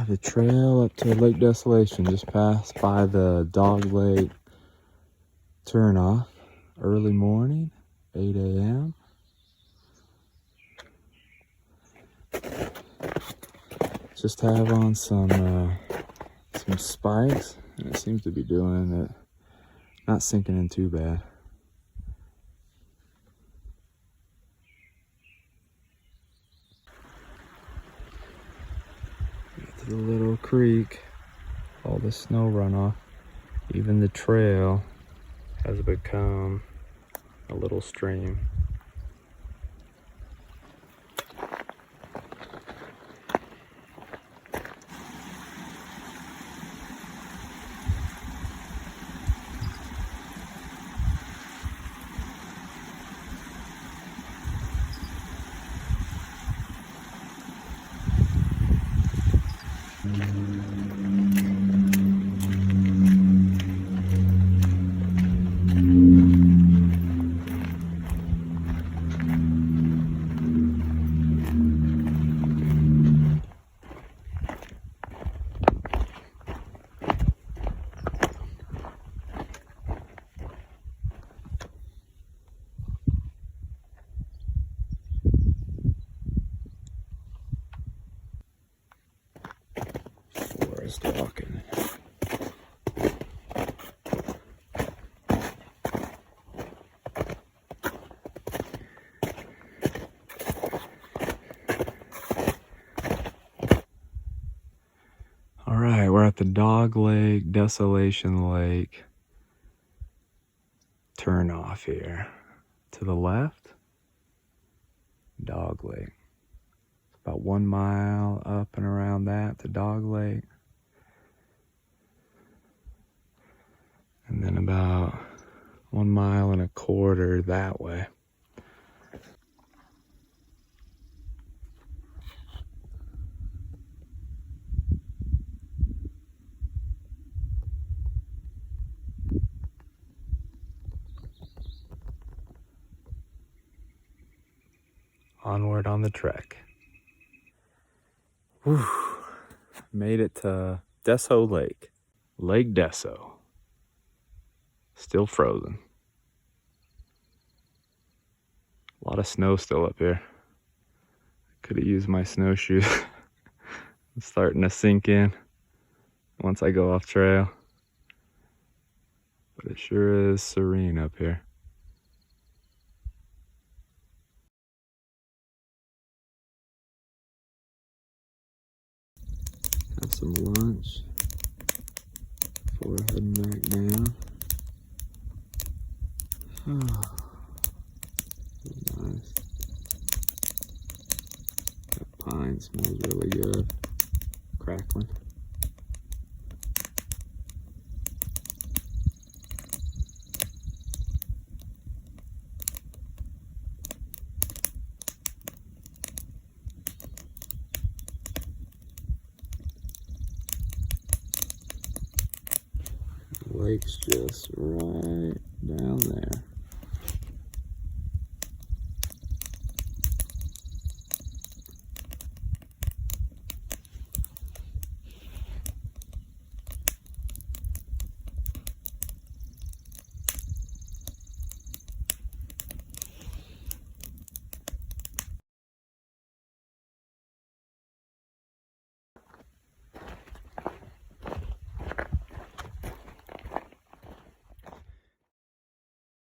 The trail up to Lake Desolation, just passed by the Dog Lake turnoff. Early morning, 8 a.m. Just have on some spikes, and it seems to be doing it, not sinking in too bad. Get to the little creek, all the snow runoff. Even the trail has become a little stream. Forest walking. All right, we're at the Dog Lake, Desolation Lake turnoff here. To the left, Dog Lake. It's about 1 mile up and around that to Dog Lake. And then about 1.25 miles that way. Onward on the trek. Whew. Made it to Deso Lake. Lake Deso. Still frozen. A lot of snow still up here. Could have used my snowshoes. It's starting to sink in once I go off trail. But it sure is serene up here. Have some lunch before heading back down. Nice. That pine smells really good. Crackling. The lake's just right down there.